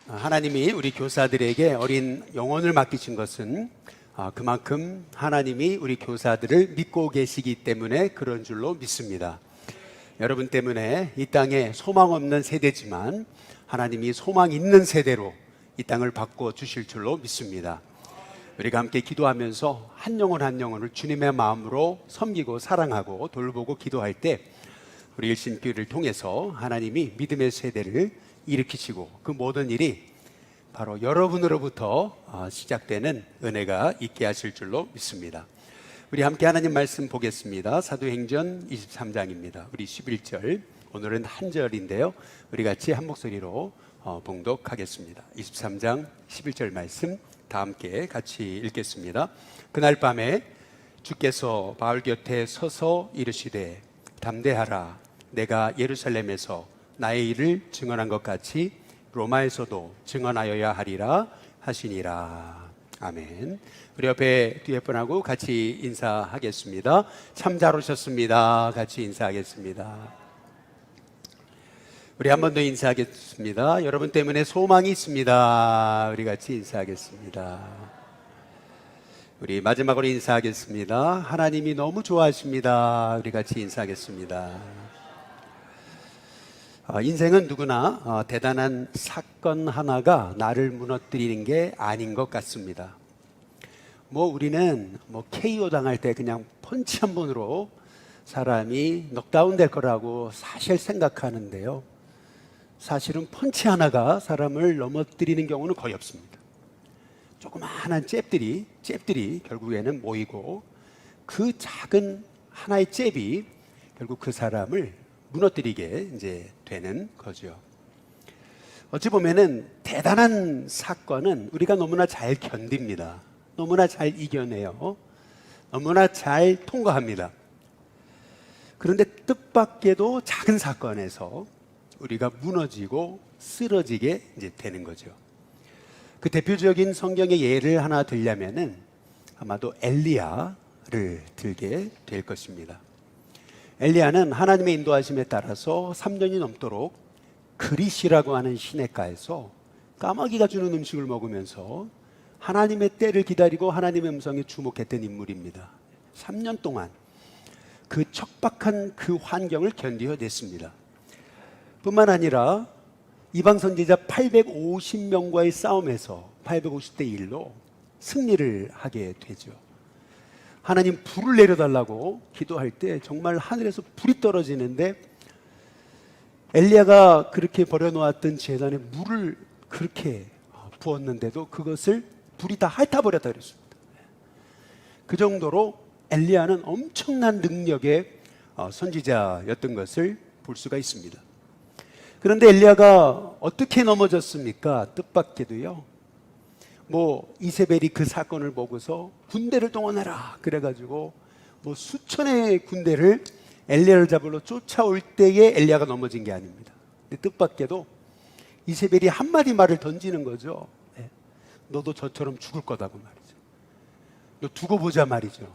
하나님이 우리 교사들에게 어린 영혼을 맡기신 것은 그만큼 하나님이 우리 교사들을 믿고 계시기 때문에 그런 줄로 믿습니다. 여러분 때문에 이 땅에 소망 없는 세대지만 하나님이 소망 있는 세대로 이 땅을 바꿔 주실 줄로 믿습니다. 우리가 함께 기도하면서 한 영혼 한 영혼을 주님의 마음으로 섬기고 사랑하고 돌보고 기도할 때 우리 일신교회를 통해서 하나님이 믿음의 세대를 일으키시고 그 모든 일이 바로 여러분으로부터 시작되는 은혜가 있게 하실 줄로 믿습니다. 우리 함께 하나님 말씀 보겠습니다. 사도행전 23장입니다. 우리 11절, 오늘은 한 절인데요, 우리 같이 한 목소리로 봉독하겠습니다. 23장 11절 말씀 다 함께 같이 읽겠습니다. 그날 밤에 주께서 바울 곁에 서서 이르시되 담대하라, 내가 예루살렘에서 나의 일을 증언한 것 같이 로마에서도 증언하여야 하리라 하시니라. 아멘. 우리 옆에 뒤에 분하고 같이 인사하겠습니다. 참 잘 오셨습니다. 같이 인사하겠습니다. 우리 한 번 더 인사하겠습니다. 여러분 때문에 소망이 있습니다. 우리 같이 인사하겠습니다. 우리 마지막으로 인사하겠습니다. 하나님이 너무 좋아하십니다. 우리 같이 인사하겠습니다. 인생은 누구나 대단한 사건 하나가 나를 무너뜨리는 게 아닌 것 같습니다. 우리는 KO 당할 때 그냥 펀치 한 번으로 사람이 넉다운 될 거라고 사실 생각하는데요, 사실은 펀치 하나가 사람을 넘어뜨리는 경우는 거의 없습니다. 조그마한 잽들이 결국에는 모이고 그 작은 하나의 잽이 결국 그 사람을 무너뜨리게 이제 되는 거죠. 어찌 보면은 대단한 사건은 우리가 너무나 잘 견딥니다. 너무나 잘 이겨내요. 너무나 잘 통과합니다. 그런데 뜻밖에도 작은 사건에서 우리가 무너지고 쓰러지게 이제 되는 거죠. 그 대표적인 성경의 예를 하나 들려면은 아마도 엘리야를 들게 될 것입니다. 엘리야는 하나님의 인도하심에 따라서 3년이 넘도록 그릿이라고 하는 시냇가에서 까마귀가 주는 음식을 먹으면서 하나님의 때를 기다리고 하나님의 음성에 주목했던 인물입니다. 3년 동안 그 척박한 그 환경을 견디어냈습니다. 뿐만 아니라 이방 선지자 850명과의 싸움에서 850대 1로 승리를 하게 되죠. 하나님 불을 내려달라고 기도할 때 정말 하늘에서 불이 떨어지는데 엘리야가 그렇게 버려놓았던 제단에 물을 그렇게 부었는데도 그것을 불이 다 핥아버렸다 그랬습니다. 그 정도로 엘리야는 엄청난 능력의 선지자였던 것을 볼 수가 있습니다. 그런데 엘리야가 어떻게 넘어졌습니까? 뜻밖에도요, 이세벨이 그 사건을 보고서 군대를 동원해라 그래가지고 수천의 군대를 엘리야를 잡으러 쫓아올 때에 엘리야가 넘어진 게 아닙니다. 근데 뜻밖에도 이세벨이 한마디 말을 던지는 거죠. 너도 저처럼 죽을 거다고 말이죠. 너 두고 보자 말이죠.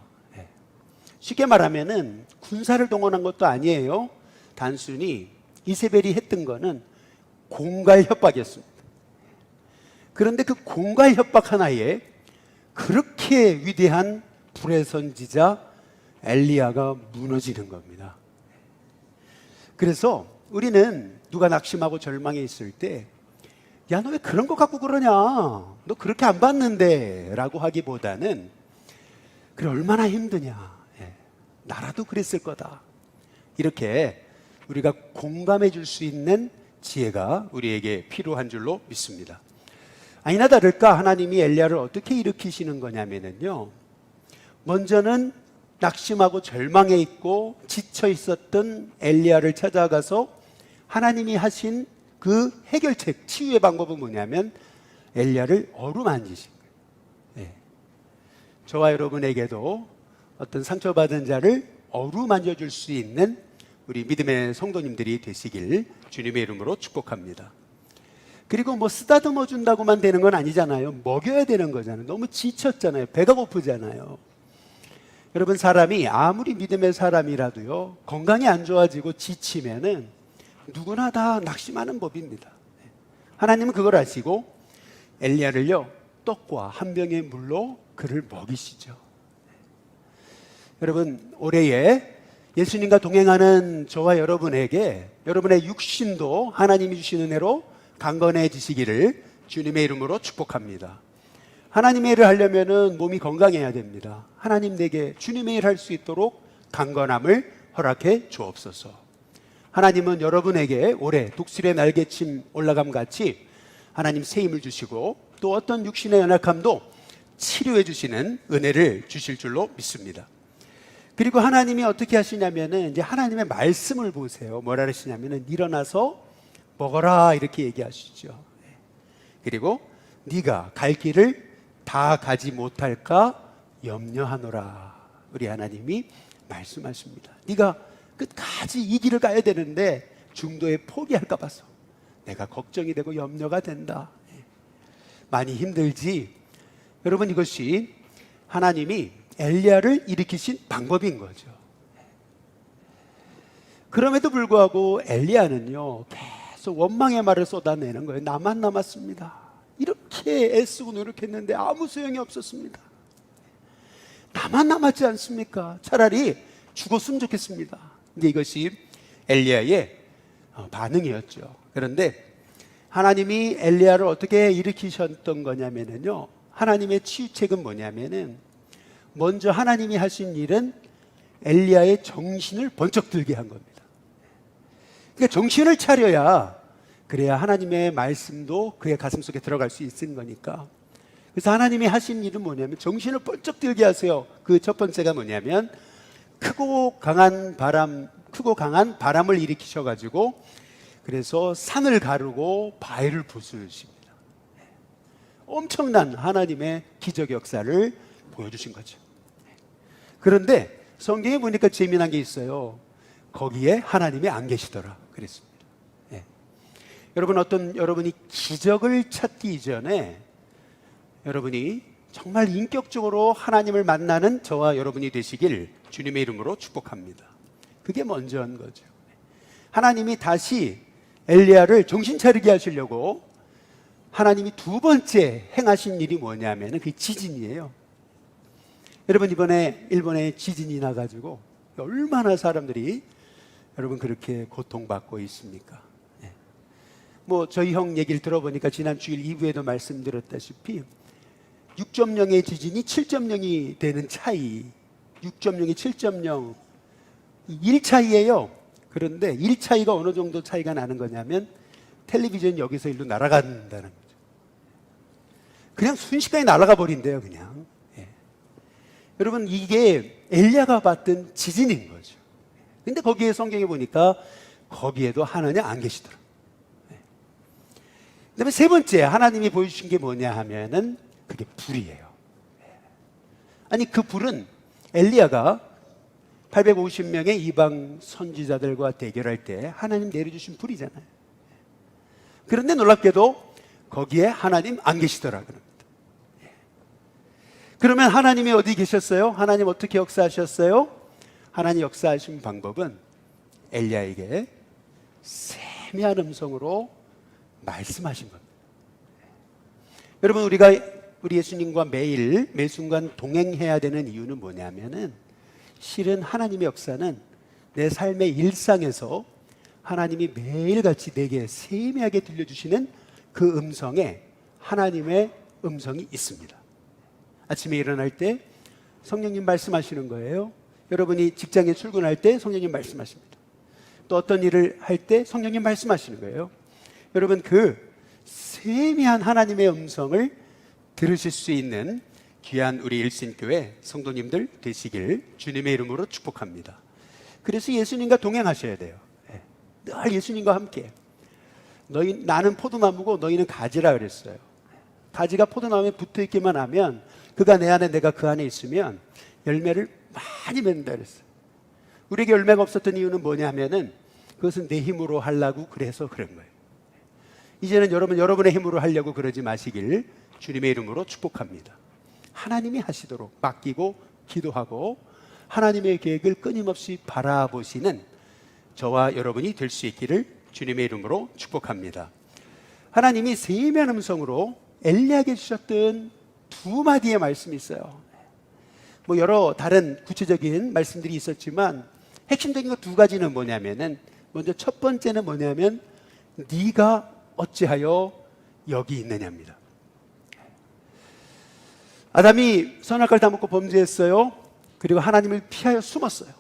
쉽게 말하면은 군사를 동원한 것도 아니에요. 단순히 이세벨이 했던 거는 공갈 협박이었습니다. 그런데 그 공갈 협박 하나에 그렇게 위대한 불의 선지자 엘리야가 무너지는 겁니다. 그래서 우리는 누가 낙심하고 절망해 있을 때, 야, 너 왜 그런 거 갖고 그러냐? 너 그렇게 안 봤는데 라고 하기보다는, 그래, 얼마나 힘드냐? 나라도 그랬을 거다. 이렇게 우리가 공감해 줄 수 있는 지혜가 우리에게 필요한 줄로 믿습니다. 아니나 다를까 하나님이 엘리야를 어떻게 일으키시는 거냐면요, 먼저는 낙심하고 절망해 있고 지쳐 있었던 엘리야를 찾아가서 하나님이 하신 그 해결책, 치유의 방법은 뭐냐면 엘리야를 어루만지신 거예요. 저와 여러분에게도 어떤 상처받은 자를 어루만져줄 수 있는 우리 믿음의 성도님들이 되시길 주님의 이름으로 축복합니다. 그리고 쓰다듬어 준다고만 되는 건 아니잖아요. 먹여야 되는 거잖아요. 너무 지쳤잖아요. 배가 고프잖아요. 여러분, 사람이 아무리 믿음의 사람이라도요, 건강이 안 좋아지고 지치면은 누구나 다 낙심하는 법입니다. 하나님은 그걸 아시고 엘리야를요 떡과 한 병의 물로 그를 먹이시죠. 여러분, 올해에 예수님과 동행하는 저와 여러분에게 여러분의 육신도 하나님이 주신 은혜로 강건해지시기를 주님의 이름으로 축복합니다. 하나님의 일을 하려면 몸이 건강해야 됩니다. 하나님 내게 주님의 일을 할 수 있도록 강건함을 허락해 주옵소서. 하나님은 여러분에게 올해 독수리의 날개침 올라감 같이 하나님 새 힘을 주시고 또 어떤 육신의 연약함도 치료해 주시는 은혜를 주실 줄로 믿습니다. 그리고 하나님이 어떻게 하시냐면은 이제 하나님의 말씀을 보세요. 뭐라 하시냐면은 일어나서 먹어라 이렇게 얘기하시죠. 그리고 네가 갈 길을 다 가지 못할까 염려하노라. 우리 하나님이 말씀하십니다. 네가 끝까지 이 길을 가야 되는데 중도에 포기할까 봐서 내가 걱정이 되고 염려가 된다. 많이 힘들지? 여러분, 이것이 하나님이 엘리야를 일으키신 방법인 거죠. 그럼에도 불구하고 엘리야는요 계속 원망의 말을 쏟아내는 거예요. 나만 남았습니다. 이렇게 애쓰고 노력했는데 아무 소용이 없었습니다. 나만 남았지 않습니까? 차라리 죽었으면 좋겠습니다. 근데 이것이 엘리야의 반응이었죠. 그런데 하나님이 엘리야를 어떻게 일으키셨던 거냐면요, 하나님의 치유책은 뭐냐면은 먼저 하나님이 하신 일은 엘리야의 정신을 번쩍 들게 한 겁니다. 그러니까 정신을 차려야 그래야 하나님의 말씀도 그의 가슴 속에 들어갈 수 있는 거니까. 그래서 하나님이 하신 일은 뭐냐면 정신을 번쩍 들게 하세요. 그 첫 번째가 뭐냐면 크고 강한 바람을 일으키셔가지고 그래서 산을 가르고 바위를 부수십니다. 엄청난 하나님의 기적 역사를 보여주신 거죠. 그런데 성경에 보니까 재미난 게 있어요. 거기에 하나님이 안 계시더라 그랬습니다. 여러분이 기적을 찾기 이전에 여러분이 정말 인격적으로 하나님을 만나는 저와 여러분이 되시길 주님의 이름으로 축복합니다. 그게 먼저 한 거죠. 하나님이 다시 엘리야를 정신 차리게 하시려고 하나님이 두 번째 행하신 일이 뭐냐면 그 지진이에요. 여러분, 이번에 일본에 지진이 나가지고 얼마나 사람들이 여러분 그렇게 고통받고 있습니까? 저희 형 얘기를 들어보니까 지난 주일 2부에도 말씀드렸다시피 6.0의 지진이 7.0이 되는 차이, 6.0이 7.0 1 차이예요. 그런데 1 차이가 어느 정도 차이가 나는 거냐면 텔레비전이 여기서 일로 날아간다는 거죠. 그냥 순식간에 날아가 버린대요, 그냥. 여러분, 이게 엘리야가 봤던 지진인 거죠. 근데 거기에 성경에 보니까 거기에도 하나님 안 계시더라. 그다음에 세 번째 하나님이 보여주신 게 뭐냐 하면은 그게 불이에요. 아니, 그 불은 엘리야가 850명의 이방 선지자들과 대결할 때 하나님 내려주신 불이잖아요. 그런데 놀랍게도 거기에 하나님 안 계시더라 그럽니다. 그러면 하나님이 어디 계셨어요? 하나님 어떻게 역사하셨어요? 하나님 역사하신 방법은 엘리야에게 세미한 음성으로 말씀하신 겁니다. 여러분, 우리 예수님과 매 순간 동행해야 되는 이유는 뭐냐면은 실은 하나님의 역사는 내 삶의 일상에서 하나님이 매일같이 내게 세미하게 들려주시는 그 음성에 하나님의 음성이 있습니다. 아침에 일어날 때 성령님 말씀하시는 거예요. 여러분이 직장에 출근할 때 성령님 말씀하십니다. 또 어떤 일을 할 때 성령님 말씀하시는 거예요. 여러분, 그 세미한 하나님의 음성을 들으실 수 있는 귀한 우리 일신교회 성도님들 되시길 주님의 이름으로 축복합니다. 그래서 예수님과 동행하셔야 돼요. 늘 예수님과 함께. 나는 포도나무고 너희는 가지라 그랬어요. 가지가 포도나무에 붙어있기만 하면, 그가 내 안에 내가 그 안에 있으면 열매를 많이 맺는다 그랬어요. 우리에게 열매가 없었던 이유는 뭐냐 하면은 그것은 내 힘으로 하려고 그래서 그런 거예요. 이제는 여러분의 힘으로 하려고 그러지 마시길 주님의 이름으로 축복합니다. 하나님이 하시도록 맡기고 기도하고 하나님의 계획을 끊임없이 바라보시는 저와 여러분이 될 수 있기를 주님의 이름으로 축복합니다. 하나님이 세미한 음성으로 엘리야에게 주셨던 두 마디의 말씀이 있어요. 뭐 여러 다른 구체적인 말씀들이 있었지만 핵심적인 거 두 가지는 뭐냐면은, 먼저 첫 번째는 뭐냐면 네가 어찌하여 여기 있느냐입니다. 아담이 선악과를 다 먹고 범죄했어요. 그리고 하나님을 피하여 숨었어요.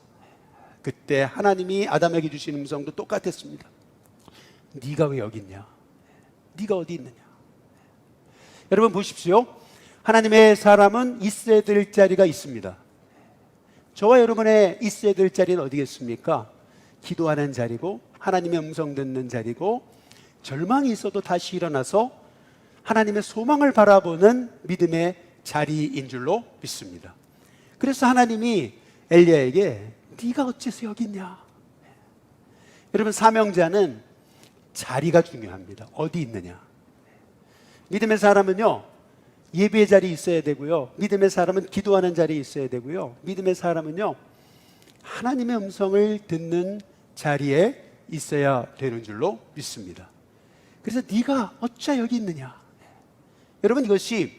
그때 하나님이 아담에게 주신 음성도 똑같았습니다. 네가 왜 여기 있냐? 네가 어디 있느냐? 여러분 보십시오. 하나님의 사람은 있어야 될 자리가 있습니다. 저와 여러분의 있어야 될 자리는 어디겠습니까? 기도하는 자리고, 하나님의 음성 듣는 자리고, 절망이 있어도 다시 일어나서 하나님의 소망을 바라보는 믿음의 자리인 줄로 믿습니다. 그래서 하나님이 엘리야에게 네가 어째서 여기 있냐? 여러분, 사명자는 자리가 중요합니다. 어디 있느냐? 믿음의 사람은요, 예배의 자리에 있어야 되고요, 믿음의 사람은 기도하는 자리에 있어야 되고요, 믿음의 사람은요, 하나님의 음성을 듣는 자리에 있어야 되는 줄로 믿습니다. 그래서 네가 어찌 여기 있느냐? 여러분, 이것이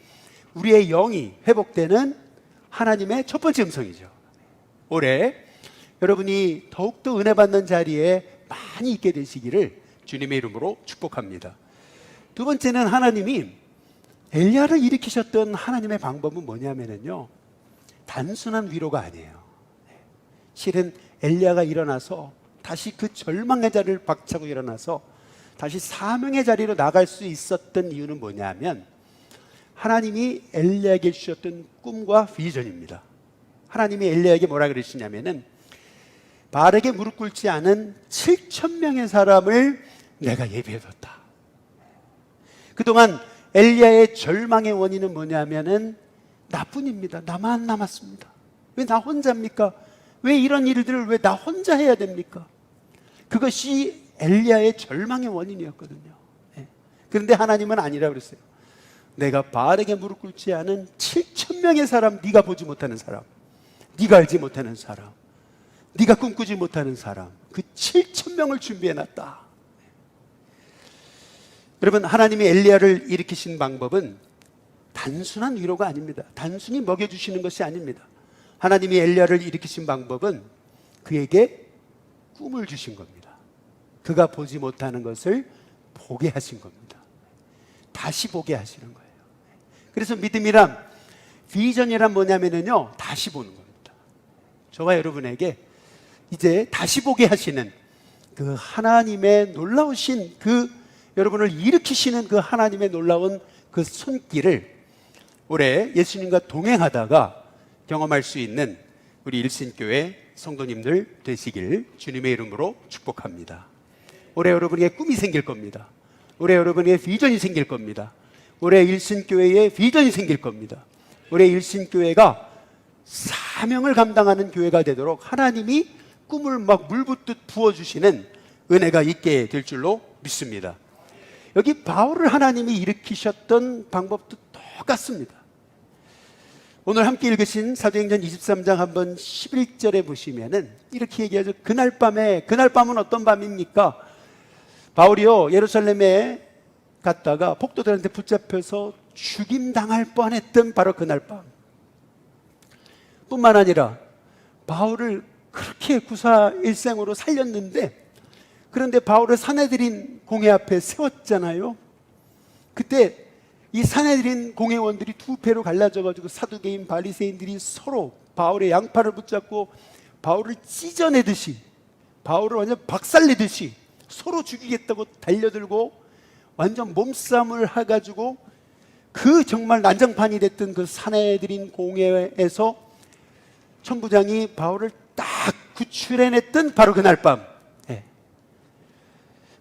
우리의 영이 회복되는 하나님의 첫 번째 음성이죠. 올해 여러분이 더욱더 은혜 받는 자리에 많이 있게 되시기를 주님의 이름으로 축복합니다. 두 번째는, 하나님이 엘리야를 일으키셨던 하나님의 방법은 뭐냐면요, 단순한 위로가 아니에요. 실은 엘리야가 일어나서 다시 그 절망의 자리를 박차고 일어나서 다시 사명의 자리로 나갈 수 있었던 이유는 뭐냐면, 하나님이 엘리야에게 주셨던 꿈과 비전입니다. 하나님이 엘리야에게 뭐라 그러시냐면은, 바알에게 무릎 꿇지 않은 7,000명의 사람을 내가 예비해뒀다. 그동안 엘리야의 절망의 원인은 뭐냐면은 나뿐입니다. 나만 남았습니다. 왜 나 혼자입니까? 왜 이런 일들을 왜 나 혼자 해야 됩니까? 그것이 엘리야의 절망의 원인이었거든요. 그런데 하나님은 아니라 그랬어요. 내가 바알에게 무릎 꿇지 않은 7,000명의 사람, 네가 보지 못하는 사람, 네가 알지 못하는 사람, 네가 꿈꾸지 못하는 사람, 그 7,000명을 준비해놨다. 여러분, 하나님이 엘리야를 일으키신 방법은 단순한 위로가 아닙니다. 단순히 먹여주시는 것이 아닙니다. 하나님이 엘리야를 일으키신 방법은 그에게 꿈을 주신 겁니다. 그가 보지 못하는 것을 보게 하신 겁니다. 다시 보게 하시는 거예요. 그래서 믿음이란, 비전이란 뭐냐면요, 다시 보는 겁니다. 저와 여러분에게 이제 다시 보게 하시는 그 하나님의 놀라우신, 그 여러분을 일으키시는 그 하나님의 놀라운 그 손길을 올해 예수님과 동행하다가 경험할 수 있는 우리 일신교회 성도님들 되시길 주님의 이름으로 축복합니다. 올해 여러분에게 꿈이 생길 겁니다. 올해 여러분에게 비전이 생길 겁니다. 올해 일신교회에 비전이 생길 겁니다. 올해 일신교회가 사명을 감당하는 교회가 되도록 하나님이 꿈을 막 물붓듯 부어주시는 은혜가 있게 될 줄로 믿습니다. 여기 바울을 하나님이 일으키셨던 방법도 똑같습니다. 오늘 함께 읽으신 사도행전 23장 한번 11절에 보시면은 이렇게 얘기하죠. 그날 밤은 어떤 밤입니까? 바울이요, 예루살렘에 갔다가 폭도들한테 붙잡혀서 죽임당할 뻔했던 바로 그날 밤. 뿐만 아니라 바울을 그렇게 구사일생으로 살렸는데, 그런데 바울을 사내들인 공회 앞에 세웠잖아요. 그때 이 사내들인 공회원들이 두 패로 갈라져가지고 사두개인 바리새인들이 서로 바울의 양팔을 붙잡고 바울을 찢어내듯이, 바울을 완전 박살내듯이 서로 죽이겠다고 달려들고 완전 몸싸움을 해가지고 그 정말 난장판이 됐던 그 사내들인 공회에서 천부장이 바울을 딱 구출해냈던 바로 그날 밤.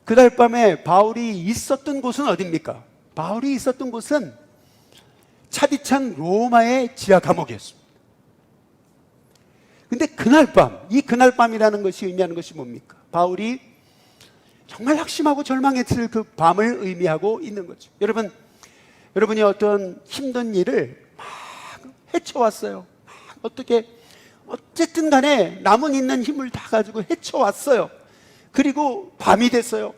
그날 밤에 바울이 있었던 곳은 어디입니까? 바울이 있었던 곳은 차디찬 로마의 지하 감옥이었습니다. 근데 그날 밤, 이 그날 밤이라는 것이 의미하는 것이 뭡니까? 바울이 정말 확심하고 절망했을 그 밤을 의미하고 있는 거죠. 여러분이 어떤 힘든 일을 막 헤쳐왔어요. 어쨌든 간에 남은 있는 힘을 다 가지고 헤쳐왔어요. 그리고 밤이 됐어요.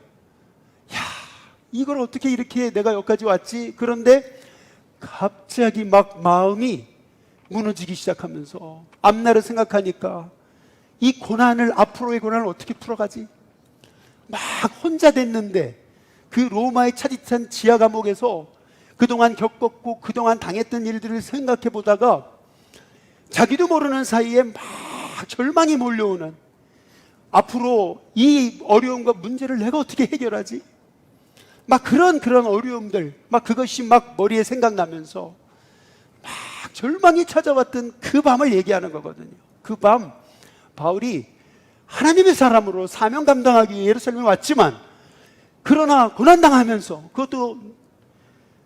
이걸 어떻게 이렇게 내가 여기까지 왔지? 그런데 갑자기 막 마음이 무너지기 시작하면서 앞날을 생각하니까 이 고난을, 앞으로의 고난을 어떻게 풀어가지? 막 혼자 됐는데 그 로마의 차디찬 지하 감옥에서 그동안 겪었고 그동안 당했던 일들을 생각해 보다가 자기도 모르는 사이에 막 절망이 몰려오는, 앞으로 이 어려움과 문제를 내가 어떻게 해결하지? 막 그런 어려움들, 막 그것이 막 머리에 생각나면서 막 절망이 찾아왔던 그 밤을 얘기하는 거거든요. 그 밤 바울이 하나님의 사람으로 사명 감당하기 위해 예루살렘에 왔지만, 그러나 고난당하면서, 그것도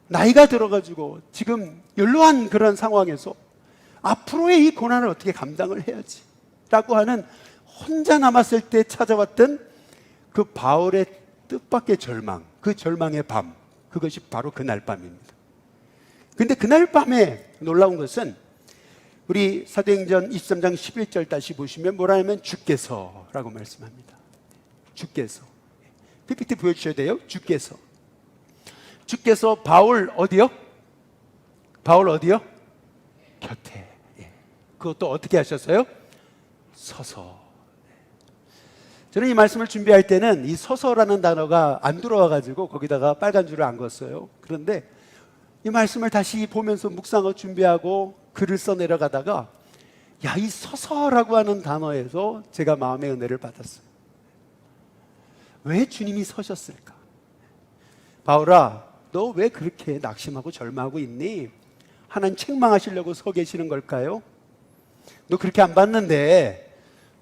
나이가 들어가지고 지금 연로한 그런 상황에서 앞으로의 이 고난을 어떻게 감당을 해야지 라고 하는, 혼자 남았을 때 찾아왔던 그 바울의 뜻밖의 절망, 그 절망의 밤, 그것이 바로 그날 밤입니다. 근데 그날 밤에 놀라운 것은 우리 사도행전 23장 11절 다시 보시면 뭐라 하면 주께서 라고 말씀합니다. 주께서. PPT 보여주셔야 돼요. 주께서 바울 어디요? 바울 어디요? 곁에. 그것도 어떻게 하셨어요? 서서. 저는 이 말씀을 준비할 때는 이 서서라는 단어가 안 들어와가지고 거기다가 빨간 줄을 안 그었어요. 그런데 이 말씀을 다시 보면서 묵상하고 준비하고 글을 써 내려가다가, 야, 이 서서라고 하는 단어에서 제가 마음의 은혜를 받았어요. 왜 주님이 서셨을까? 바울아, 너 왜 그렇게 낙심하고 절망하고 있니? 하나님 책망하시려고 서 계시는 걸까요? 너 그렇게 안 봤는데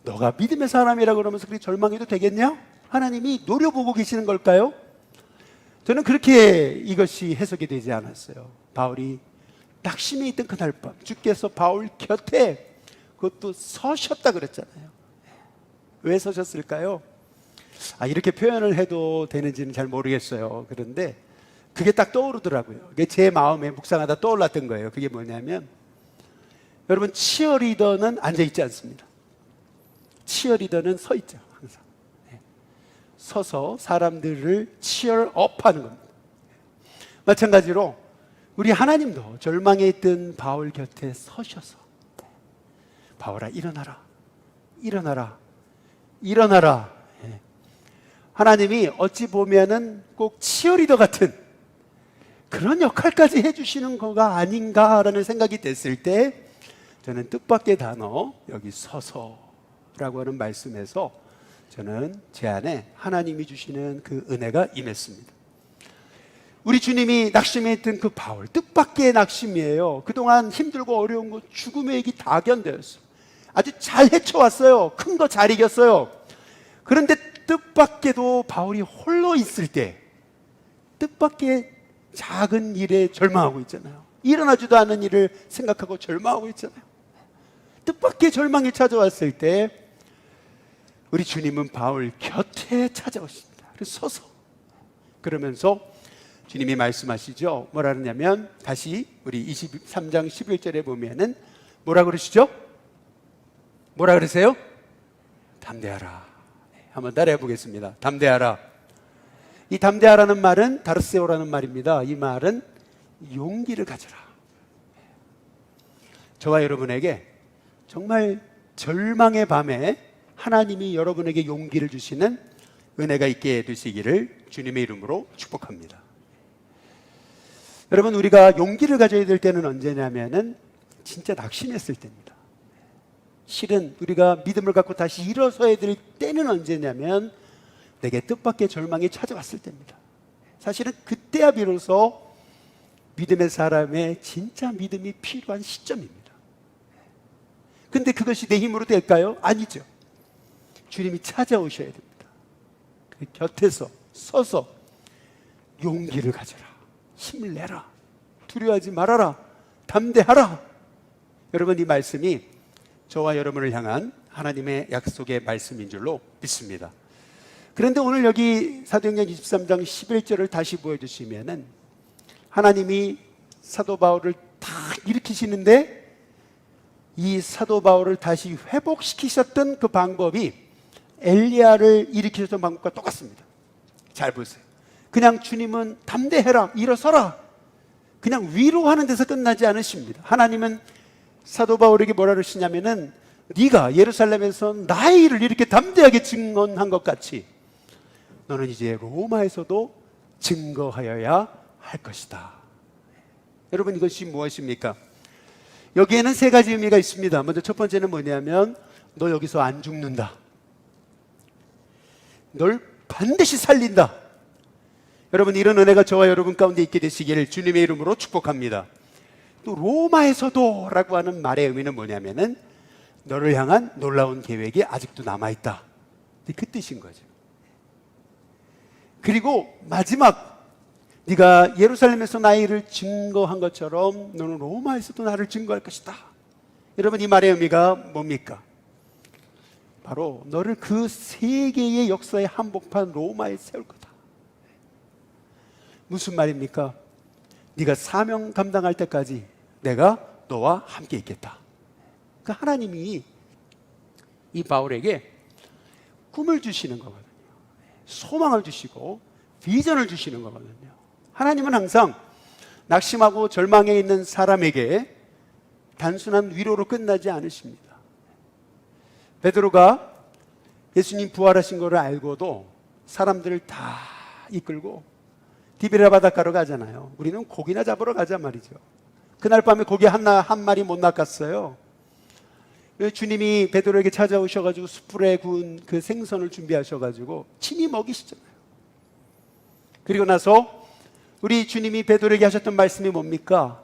너가 믿음의 사람이라 그러면서 그렇게 절망해도 되겠냐? 하나님이 노려보고 계시는 걸까요? 저는 그렇게 이것이 해석이 되지 않았어요. 바울이 낙심에 있던 그날 밤 주께서 바울 곁에 그것도 서셨다 그랬잖아요. 왜 서셨을까요? 이렇게 표현을 해도 되는지는 잘 모르겠어요. 그런데 그게 딱 떠오르더라고요. 그게 제 마음에 묵상하다 떠올랐던 거예요. 그게 뭐냐면, 여러분, 치어리더는 앉아있지 않습니다. 치어리더는 서 있죠, 항상. 서서 사람들을 치얼업하는 겁니다. 마찬가지로 우리 하나님도 절망에 있던 바울 곁에 서셔서, 바울아 일어나라, 일어나라, 일어나라. 하나님이 어찌 보면은 꼭 치어리더 같은 그런 역할까지 해주시는 거가 아닌가라는 생각이 됐을 때, 저는 뜻밖의 단어 여기 서서라고 하는 말씀에서 저는 제 안에 하나님이 주시는 그 은혜가 임했습니다. 우리 주님이 낙심해 있던 그 바울, 뜻밖의 낙심이에요. 그동안 힘들고 어려운 거, 죽음의 얘기 다 견뎌였어요. 아주 잘 헤쳐왔어요. 큰 거 잘 이겼어요. 그런데 뜻밖에도 바울이 홀로 있을 때 뜻밖의 작은 일에 절망하고 있잖아요. 일어나지도 않은 일을 생각하고 절망하고 있잖아요. 뜻밖의 절망이 찾아왔을 때 우리 주님은 바울 곁에 찾아오십니다. 그래서 서서, 그러면서 주님이 말씀하시죠. 뭐라 그러냐면, 다시 우리 23장 11절에 보면은 뭐라 그러시죠? 뭐라 그러세요? 담대하라. 한번 따라해 보겠습니다. 담대하라. 이 담대하라는 말은 다르세오라는 말입니다. 이 말은 용기를 가져라. 저와 여러분에게 정말 절망의 밤에 하나님이 여러분에게 용기를 주시는 은혜가 있게 되시기를 주님의 이름으로 축복합니다. 여러분, 우리가 용기를 가져야 될 때는 언제냐면은 진짜 낙심했을 때입니다. 실은 우리가 믿음을 갖고 다시 일어서야 될 때는 언제냐면 내게 뜻밖의 절망이 찾아왔을 때입니다. 사실은 그때야 비로소 믿음의 사람의 진짜 믿음이 필요한 시점입니다. 근데 그것이 내 힘으로 될까요? 아니죠. 주님이 찾아오셔야 됩니다. 그 곁에서 서서 용기를 가져라, 힘을 내라, 두려워하지 말아라, 담대하라. 여러분, 이 말씀이 저와 여러분을 향한 하나님의 약속의 말씀인 줄로 믿습니다. 그런데 오늘 여기 사도행전 23장 11절을 다시 보여주시면은 하나님이 사도 바울을 다 일으키시는데, 이 사도 바울을 다시 회복시키셨던 그 방법이 엘리야를 일으키셨던 방법과 똑같습니다. 잘 보세요. 그냥 주님은 담대해라, 일어서라, 그냥 위로하는 데서 끝나지 않으십니다. 하나님은 사도 바울에게 뭐라 그러시냐면은 네가 예루살렘에서 나의 일을 이렇게 담대하게 증언한 것 같이 너는 이제 로마에서도 증거하여야 할 것이다. 여러분, 이것이 무엇입니까? 여기에는 세 가지 의미가 있습니다. 먼저 첫 번째는 뭐냐면 너 여기서 안 죽는다, 널 반드시 살린다. 여러분, 이런 은혜가 저와 여러분 가운데 있게 되시기를 주님의 이름으로 축복합니다. 또 로마에서도 라고 하는 말의 의미는 뭐냐면은 너를 향한 놀라운 계획이 아직도 남아있다, 그 뜻인 거죠. 그리고 마지막, 네가 예루살렘에서 나의 일을 증거한 것처럼 너는 로마에서도 나를 증거할 것이다. 여러분, 이 말의 의미가 뭡니까? 바로 너를 그 세계의 역사의 한복판 로마에 세울 거다. 무슨 말입니까? 네가 사명 감당할 때까지 내가 너와 함께 있겠다. 그러니까 하나님이 이 바울에게 꿈을 주시는 거거든요. 소망을 주시고 비전을 주시는 거거든요. 하나님은 항상 낙심하고 절망해 있는 사람에게 단순한 위로로 끝나지 않으십니다. 베드로가 예수님 부활하신 것을 알고도 사람들을 다 이끌고 디베랴 바닷가로 가잖아요. 우리는 고기나 잡으러 가자 말이죠. 그날 밤에 고기 한 마리 못 낚았어요. 주님이 베드로에게 찾아오셔가지고 숯불에 구운 그 생선을 준비하셔가지고 친히 먹이시잖아요. 그리고 나서 우리 주님이 베드로에게 하셨던 말씀이 뭡니까?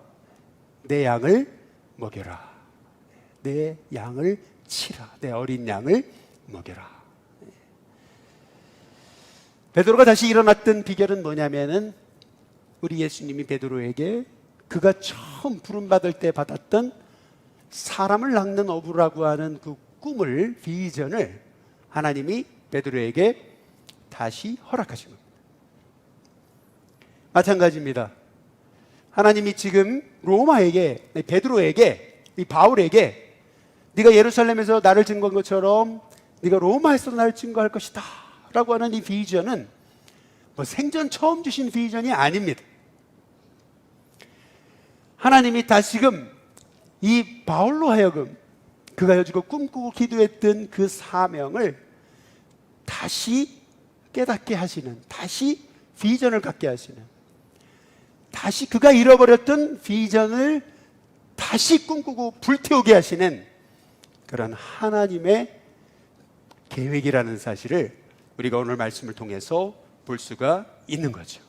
내 양을 먹여라, 내 양을 치라, 내 어린 양을 먹여라. 베드로가 다시 일어났던 비결은 뭐냐면은 우리 예수님이 베드로에게 그가 처음 부름받을 때 받았던 사람을 낚는 어부라고 하는 그 꿈을, 비전을 하나님이 베드로에게 다시 허락하신 겁니다. 마찬가지입니다. 하나님이 지금 로마에게, 베드로에게, 이 바울에게 네가 예루살렘에서 나를 증거한 것처럼 네가 로마에서 나를 증거할 것이다 라고 하는 이 비전은 뭐 생전 처음 주신 비전이 아닙니다. 하나님이 다시금 이 바울로 하여금 그가 여지껏 꿈꾸고 기도했던 그 사명을 다시 깨닫게 하시는, 다시 비전을 갖게 하시는, 다시 그가 잃어버렸던 비전을 다시 꿈꾸고 불태우게 하시는 그런 하나님의 계획이라는 사실을 우리가 오늘 말씀을 통해서 볼 수가 있는 거죠.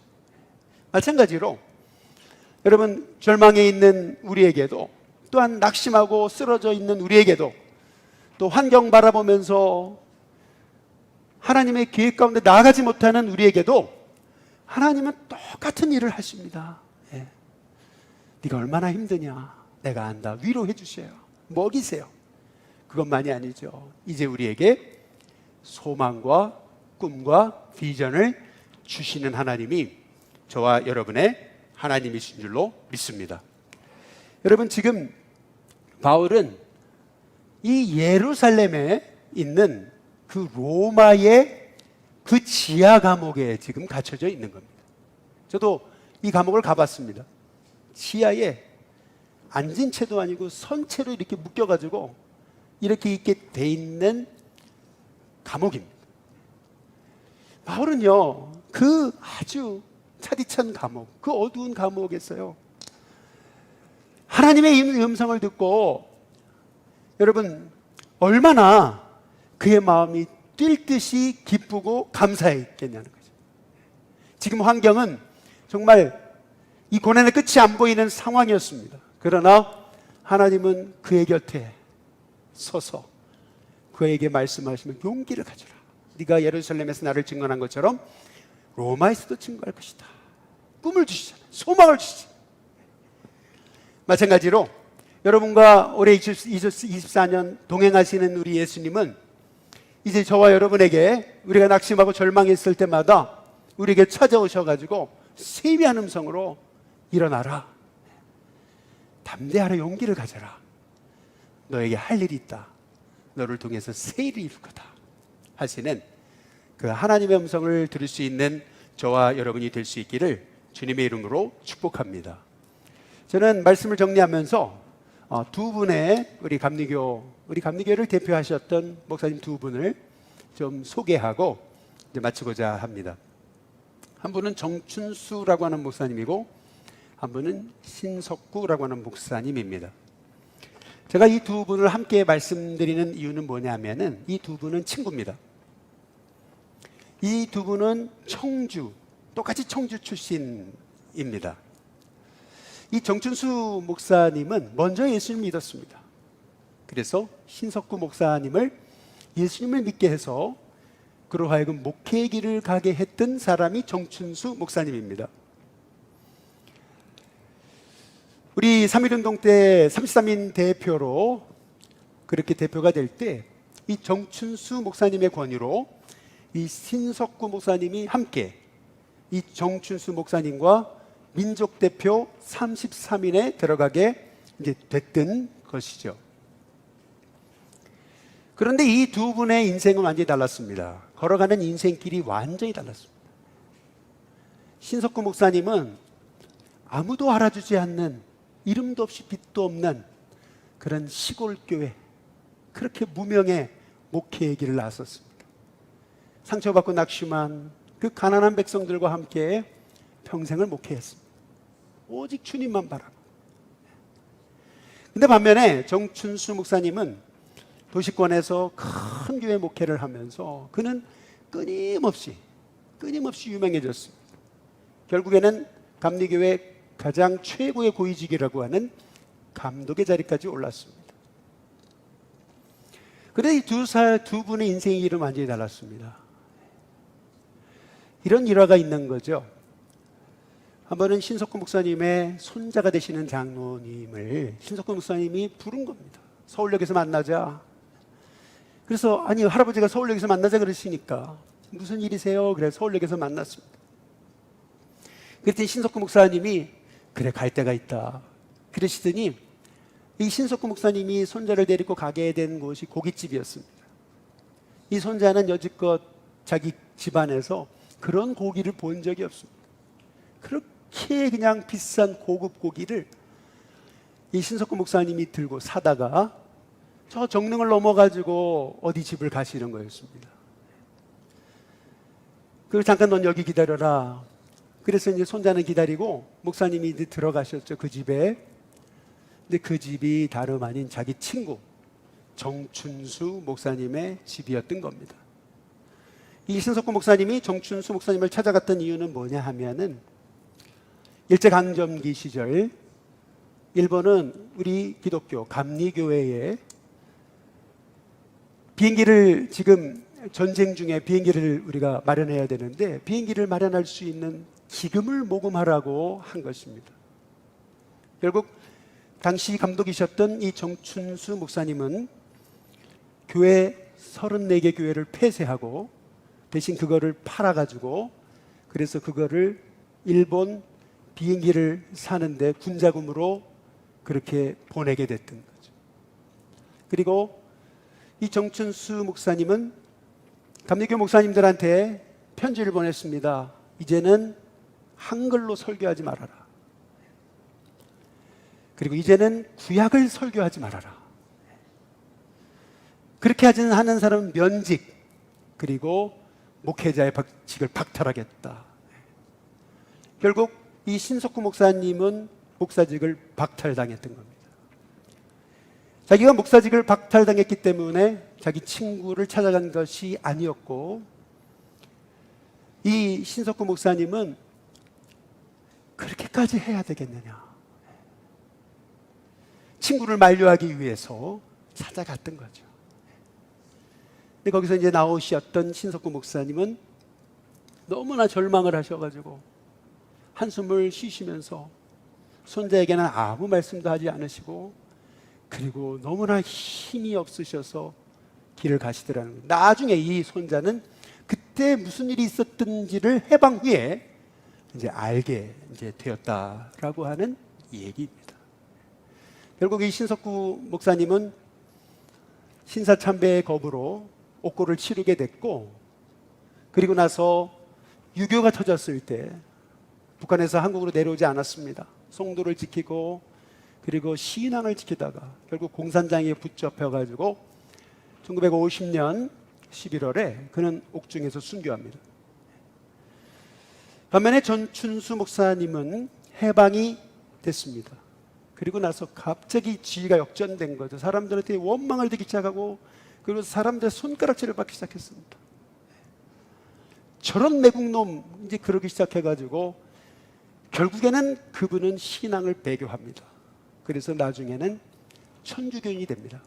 마찬가지로 여러분, 절망에 있는 우리에게도, 또한 낙심하고 쓰러져 있는 우리에게도, 또 환경 바라보면서 하나님의 계획 가운데 나아가지 못하는 우리에게도 하나님은 똑같은 일을 하십니다. 예. 네가 얼마나 힘드냐 내가 안다. 위로해 주세요. 먹이세요. 그것만이 아니죠. 이제 우리에게 소망과 꿈과 비전을 주시는 하나님이 저와 여러분의 하나님이신 줄로 믿습니다. 여러분, 지금 바울은 이 예루살렘에 있는 그 로마의 그 지하 감옥에 지금 갇혀져 있는 겁니다. 저도 이 감옥을 가봤습니다. 지하에 앉은 채도 아니고 선 채로 이렇게 묶여가지고 이렇게 있게 돼 있는 감옥입니다. 바울은요, 그 아주 차디찬 감옥, 그 어두운 감옥에서요, 하나님의 음성을 듣고 여러분 얼마나 그의 마음이 뛸 듯이 기쁘고 감사했겠냐는 거죠. 지금 환경은 정말 이 고난의 끝이 안 보이는 상황이었습니다. 그러나 하나님은 그의 곁에 서서 그에게 말씀하시면 용기를 가져라. 네가 예루살렘에서 나를 증언한 것처럼 로마에서도 증거할 것이다. 꿈을 주시잖아요. 소망을 주시잖아요. 마찬가지로 여러분과 올해 2024년 동행하시는 우리 예수님은 이제 저와 여러분에게 우리가 낙심하고 절망했을 때마다 우리에게 찾아오셔가지고 세미한 음성으로 일어나라, 담대하라, 용기를 가져라, 너에게 할 일이 있다, 너를 통해서 새 일이 이룰 거다 하시는 그 하나님의 음성을 들을 수 있는 저와 여러분이 될 수 있기를 주님의 이름으로 축복합니다. 저는 말씀을 정리하면서 두 분의 우리 감리교를 대표하셨던 목사님 두 분을 좀 소개하고 이제 마치고자 합니다. 한 분은 정춘수라고 하는 목사님이고 한 분은 신석구라고 하는 목사님입니다. 제가 이 두 분을 함께 말씀드리는 이유는 뭐냐면은 이 두 분은 친구입니다. 이 두 분은 똑같이 청주 출신입니다. 이 정춘수 목사님은 먼저 예수님을 믿었습니다. 그래서 신석구 목사님을 예수님을 믿게 해서 그로 하여금 목회의 길을 가게 했던 사람이 정춘수 목사님입니다. 우리 3.1운동 때 33인 대표로 그렇게 대표가 될 때 이 정춘수 목사님의 권유로 이 신석구 목사님이 함께 이 정춘수 목사님과 민족 대표 33인에 들어가게 이제 됐던 것이죠. 그런데 이 두 분의 인생은 완전히 달랐습니다. 걸어가는 인생길이 완전히 달랐습니다. 신석구 목사님은 아무도 알아주지 않는 이름도 없이 빛도 없는 그런 시골 교회, 그렇게 무명의 목회의 길을 나섰습니다. 상처받고 낙심한 그 가난한 백성들과 함께 평생을 목회했습니다. 오직 주님만 바라고. 근데 반면에 정춘수 목사님은 도시권에서 큰 교회 목회를 하면서 그는 끊임없이 유명해졌습니다. 결국에는 감리교회 가장 최고의 고위직이라고 하는 감독의 자리까지 올랐습니다. 그런데 이 두 분의 인생의 길은 완전히 달랐습니다. 이런 일화가 있는 거죠. 한 번은 신석구 목사님의 손자가 되시는 장로님을 신석구 목사님이 부른 겁니다. 서울역에서 만나자. 그래서 아니 할아버지가 서울역에서 만나자 그러시니까 무슨 일이세요? 그래서 서울역에서 만났습니다. 그랬더니 신석구 목사님이 그래 갈 데가 있다 그러시더니 이 신석구 목사님이 손자를 데리고 가게 된 곳이 고깃집이었습니다. 이 손자는 여지껏 자기 집안에서 그런 고기를 본 적이 없습니다. 그렇게 그냥 비싼 고급 고기를 이 신석구 목사님이 들고 사다가 저 정릉을 넘어가지고 어디 집을 가시는 거였습니다. 그리고 잠깐 넌 여기 기다려라. 그래서 이제 손자는 기다리고 목사님이 이제 들어가셨죠, 그 집에. 근데 그 집이 다름 아닌 자기 친구 정춘수 목사님의 집이었던 겁니다. 이 신석구 목사님이 정춘수 목사님을 찾아갔던 이유는 뭐냐 하면은 일제강점기 시절 일본은 우리 기독교 감리교회에 비행기를 지금 전쟁 중에 비행기를 우리가 마련해야 되는데 비행기를 마련할 수 있는 기금을 모금하라고 한 것입니다. 결국 당시 감독이셨던 이 정춘수 목사님은 교회 34개 교회를 폐쇄하고 대신 그거를 팔아가지고 그래서 그거를 일본 비행기를 사는데 군자금으로 그렇게 보내게 됐던 거죠. 그리고 이 정춘수 목사님은 감리교 목사님들한테 편지를 보냈습니다. 이제는 한글로 설교하지 말아라. 그리고 이제는 구약을 설교하지 말아라. 그렇게 하는 사람은 면직 그리고 목회자의 직을 박탈하겠다. 결국 이 신석구 목사님은 목사직을 박탈당했던 겁니다. 자기가 목사직을 박탈당했기 때문에 자기 친구를 찾아간 것이 아니었고 이 신석구 목사님은 그렇게까지 해야 되겠느냐. 친구를 만류하기 위해서 찾아갔던 거죠. 근데 거기서 이제 나오셨던 신석구 목사님은 너무나 절망을 하셔가지고 한숨을 쉬시면서 손자에게는 아무 말씀도 하지 않으시고 그리고 너무나 힘이 없으셔서 길을 가시더라는 거예요. 나중에 이 손자는 그때 무슨 일이 있었던지를 해방 후에 이제 알게 이제 되었다라고 하는 얘기입니다. 결국 이 신석구 목사님은 신사참배의 겁으로 옥고를 치르게 됐고 그리고 나서 6.25가 터졌을 때 북한에서 한국으로 내려오지 않았습니다. 송도를 지키고 그리고 신앙을 지키다가 결국 공산당에 붙잡혀가지고 1950년 11월에 그는 옥중에서 순교합니다. 반면에 전춘수 목사님은 해방이 됐습니다. 그리고 나서 갑자기 지위가 역전된 거죠. 사람들한테 원망을 듣기 시작하고 그리고 사람들의 손가락질을 받기 시작했습니다. 저런 매국놈 이제 그러기 시작해가지고 결국에는 그분은 신앙을 배교합니다. 그래서 나중에는 천주교인이 됩니다.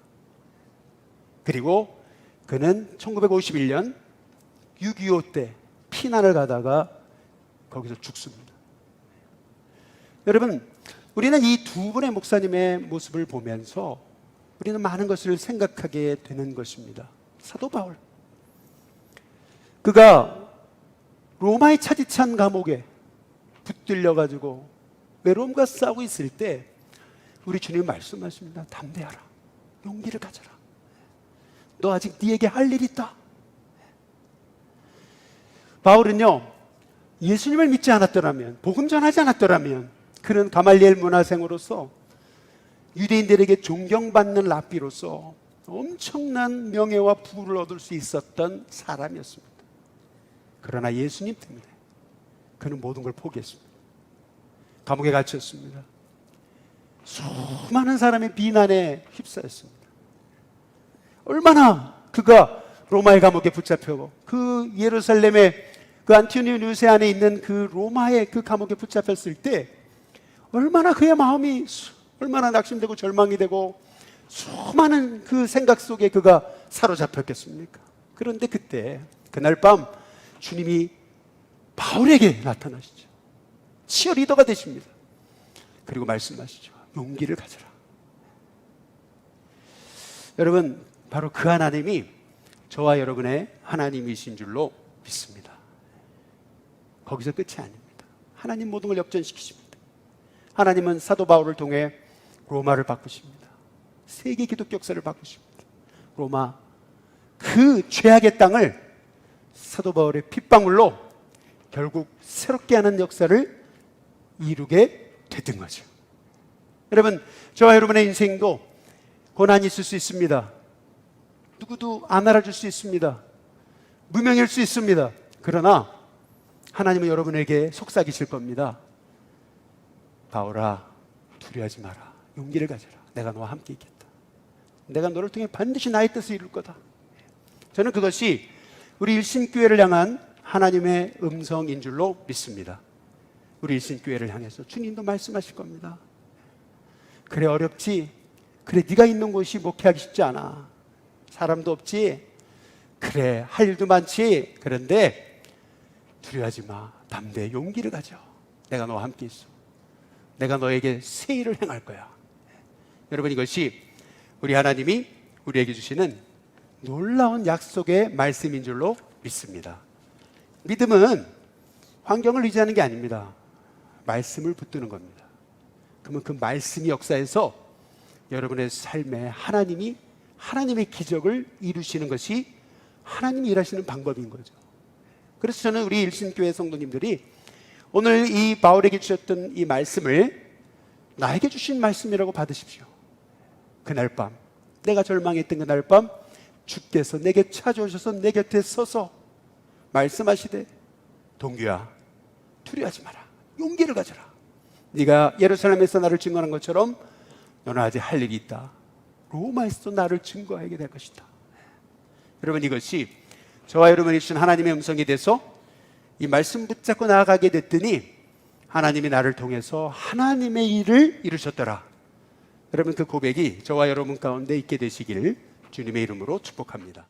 그리고 그는 1951년 6.25 때 피난을 가다가 거기서 죽습니다. 여러분, 우리는 이 두 분의 목사님의 모습을 보면서 우리는 많은 것을 생각하게 되는 것입니다. 사도 바울, 그가 로마의 차디찬 감옥에 붙들려가지고 외로움과 싸우고 있을 때 우리 주님 말씀하십니다. 담대하라, 용기를 가져라. 너 아직 네게 할 일이 있다. 바울은요, 예수님을 믿지 않았더라면, 복음 전하지 않았더라면 그는 가말리엘 문화생으로서 유대인들에게 존경받는 랍비로서 엄청난 명예와 부를 얻을 수 있었던 사람이었습니다. 그러나 예수님 때문에 그는 모든 걸 포기했습니다. 감옥에 갇혔습니다. 수많은 사람의 비난에 휩싸였습니다. 얼마나 그가 로마의 감옥에 붙잡혀고 그 예루살렘의 그 안티오니누스 안에 있는 그 로마의 그 감옥에 붙잡혔을 때 얼마나 그의 마음이 얼마나 낙심되고 절망이 되고 수많은 그 생각 속에 그가 사로잡혔겠습니까? 그런데 그때 그날 밤 주님이 바울에게 나타나시죠. 치어리더가 되십니다. 그리고 말씀하시죠. 용기를 가져라. 여러분, 바로 그 하나님이 저와 여러분의 하나님이신 줄로 믿습니다. 거기서 끝이 아닙니다. 하나님 모든 걸 역전시키십니다. 하나님은 사도 바울을 통해 로마를 바꾸십니다. 세계 기독교 역사를 바꾸십니다. 로마, 그 죄악의 땅을 사도 바울의 핏방울로 결국 새롭게 하는 역사를 이루게 됐던 거죠. 여러분, 저와 여러분의 인생도 고난이 있을 수 있습니다. 누구도 안 알아줄 수 있습니다. 무명일 수 있습니다. 그러나 하나님은 여러분에게 속삭이실 겁니다. 바울아, 두려워하지 마라. 용기를 가져라. 내가 너와 함께 있겠다. 내가 너를 통해 반드시 나의 뜻을 이룰 거다. 저는 그것이 우리 일신교회를 향한 하나님의 음성인 줄로 믿습니다. 우리 일신교회를 향해서 주님도 말씀하실 겁니다. 그래, 어렵지? 그래, 네가 있는 곳이 목회하기 쉽지 않아. 사람도 없지? 그래, 할 일도 많지? 그런데 두려워하지 마. 담대해, 용기를 가져. 내가 너와 함께 있어. 내가 너에게 새 일을 행할 거야. 여러분, 이것이 우리 하나님이 우리에게 주시는 놀라운 약속의 말씀인 줄로 믿습니다. 믿음은 환경을 의지하는 게 아닙니다. 말씀을 붙드는 겁니다. 그러면 그 말씀이 역사에서 여러분의 삶에 하나님의 기적을 이루시는 것이 하나님이 일하시는 방법인 거죠. 그래서 저는 우리 일신교회 성도님들이 오늘 이 바울에게 주셨던 이 말씀을 나에게 주신 말씀이라고 받으십시오. 그날 밤, 내가 절망했던 그날 밤 주께서 내게 찾아오셔서 내 곁에 서서 말씀하시되, 동규야, 두려워하지 마라. 용기를 가져라. 네가 예루살렘에서 나를 증거한 것처럼 너는 아직 할 일이 있다. 로마에서도 나를 증거하게 될 것이다. 여러분, 이것이 저와 여러분이 주신 하나님의 음성이 돼서 이 말씀 붙잡고 나아가게 됐더니 하나님이 나를 통해서 하나님의 일을 이루셨더라. 여러분, 그 고백이 저와 여러분 가운데 있게 되시기를 주님의 이름으로 축복합니다.